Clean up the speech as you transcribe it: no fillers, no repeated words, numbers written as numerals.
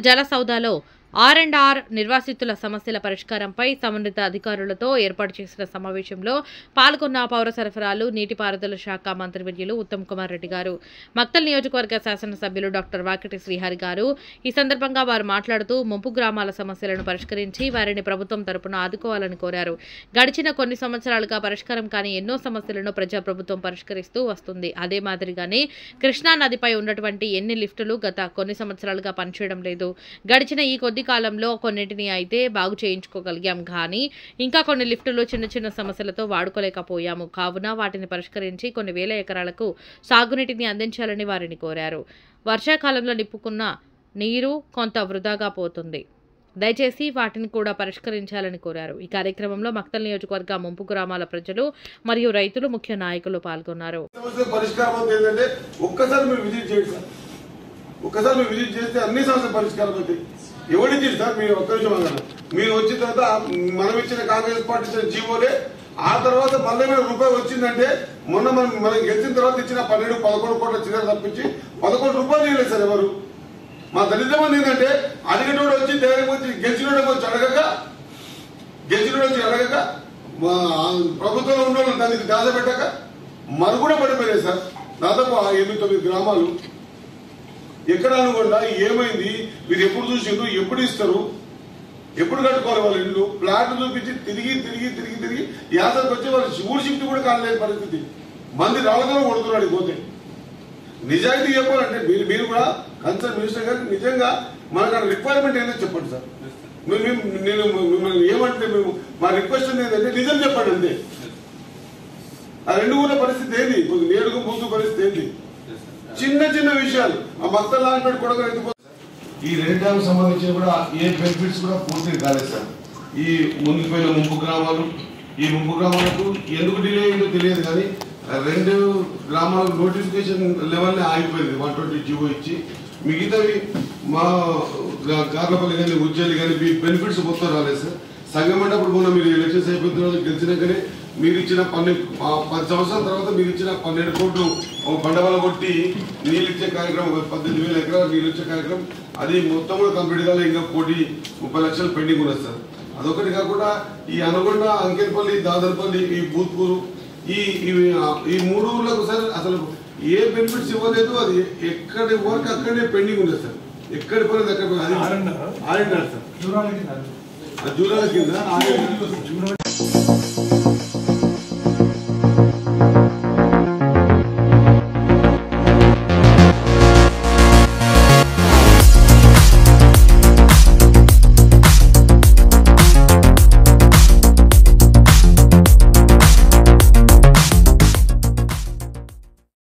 జల సౌదాలో R&R నిర్వాసితుల సమస్యల పరిష్కారంపై సంబంధిత అధికారులతో ఏర్పాటు చేసిన సమావేశంలో పాల్గొన్న పౌర సరఫరాలు నీటిపారుదల శాఖ మంత్రివర్యులు ఉత్తమ్ కుమార్ రెడ్డి గారు, మక్తల్ నియోజకవర్గ శాసనసభ్యులు డాక్టర్ వాకిటి శ్రీహరి గారు. ఈ సందర్భంగా వారు మాట్లాడుతూ ముంపు గ్రామాల సమస్యలను పరిష్కరించి వారిని ప్రభుత్వం తరపున ఆదుకోవాలని కోరారు. గడిచిన కొన్ని సంవత్సరాలుగా పరిష్కారం కాని ఎన్నో సమస్యలను ప్రజాప్రభుత్వం పరిష్కరిస్తూ వస్తుంది. అదే మాదిరిగానే కృష్ణా నదిపై ఉన్నటువంటి ఎన్ని లిఫ్టులు గత కొన్ని సంవత్సరాలుగా పనిచేయడం లేదు. గడిచిన ఈ కొద్ది కాలంలో కొన్నింటిని అయితే బాగు చేయించుకోగలిగాం, కానీ ఇంకా కొన్ని లిఫ్టులు చిన్న చిన్న సమస్యలతో వాడుకోలేకపోయాము. కావున వాటిని పరిష్కరించి కొన్ని వేల ఎకరాలకు సాగునీటిని అందించాలని వారిని కోరారు. వర్షాకాలంలో నింపుకున్న నీరు కొంత వృధాగా పోతుంది, దయచేసి వాటిని కూడా పరిష్కరించాలని కోరారు. ఈ కార్యక్రమంలో మక్తల్ నియోజకవర్గ ముంపు గ్రామాల ప్రజలు మరియు రైతులు ముఖ్య నాయకులు పాల్గొన్నారు. ఒక్కసారి మీరు విజిట్ చేస్తే అన్ని సమస్యలు పరిష్కారం అవుతాయి. ఎవరిచ్చింది సార్ మీరు ఒక్క నిమిషం అన్నారు. మీరు వచ్చిన తర్వాత మనం ఇచ్చిన కాంగ్రెస్ పార్టీ ఇచ్చిన జీవోలే ఆ తర్వాత మళ్ళీ రూపాయలు వచ్చిందంటే మొన్న మనం గెలిచిన తర్వాత ఇచ్చిన 12-11 కోట్ల చిల్లర తప్పించి 11 రూపాయలు చేయలేదు సార్ ఎవరు. మా దళితం ఏంటంటే అడిగేటోడు వచ్చి ధైర్యం వచ్చి గెలిచినోడు వచ్చి అడగక ప్రభుత్వంలో ఉన్న దానికి దాద పెట్టక మరుగున పడిపోయాయి సార్. దాదాపు 8-9 గ్రామాలు ఎక్కడ అనుకోండా ఏమైంది, మీరు ఎప్పుడు చూసిండ్రు, ఎప్పుడు ఇస్తారు, ఎప్పుడు కట్టుకోవాలి వాళ్ళ ఇల్లు, ప్లాట్ చూపించి తిరిగి యాసరికి వచ్చి వాళ్ళు ఊరు షిఫ్ట్ కూడా కాలేదు పరిస్థితి. మంది రావడంలో కొడుతున్నాడు. పోతే నిజాయితీ చెప్పాలంటే మీరు కూడా కన్సర్న్ మినిస్టర్ గారికి నిజంగా మనకు రిక్వైర్మెంట్ ఏంటో చెప్పండి సార్. నేను మిమ్మల్ని ఏమంటే మేము మా రిక్వెస్ట్ ఏంటంటే నిజం చెప్పండి అంతే. ఆ రెండు ఊళ్ళ పరిస్థితి ఏంది, నేడుగు ముందు పరిస్థితి ఏంది, చిన్న విషయాలు ఆ మక్తల్ లాంటి కూడా ఈ రెండు డ్యామ్ సంబంధించి కూడా ఏ బెనిఫిట్స్ కూడా పూర్తిగా కాలేదు సార్. ఈ ముందుకుపోయిన ముంపు గ్రామాలు, ఈ ముంపు గ్రామాలకు ఎందుకు డిలే అయిందో తెలియదు, కానీ 2 గ్రామాలకు నోటిఫికేషన్ లెవెల్ ఆగిపోయింది 120 జీవో ఇచ్చి. మిగతావి మా గార్లపల్లి కానీ ఉజ్జయిని కానీ బెనిఫిట్స్ మొత్తం రాలేదు సార్. సంగమంటప్పుడు మొన్న మీరు ఎలక్షన్స్ అయిపోయిన తర్వాత గెలిచినాకనే మీరు ఇచ్చిన 10 సంవత్సరాల తర్వాత మీరు ఇచ్చిన 12 కోట్లు బండవల కొట్టి నీళ్ళు ఇచ్చే కార్యక్రమం 18,000 ఎకరాలు నీళ్ళు ఇచ్చే కార్యక్రమం అది మొత్తం కూడా కంప్లీట్ కాలే. ఇంకా 1,30 లక్షలు పెండింగ్ ఉన్నది సార్. అదొకటి కాకుండా ఈ అనగొండ, అంకేపల్లి, దాదర్పల్లి, ఈ భూత్పూరు ఈ 3 ఊర్లకు సార్ అసలు ఏ బెనిఫిట్స్ ఇవ్వలేదు. అది ఎక్కడి వర్క్ అక్కడనే పెండింగ్ ఉంది సార్. ఎక్కడి పని అక్కడ ఆడినారు సార్. జూరాల కింద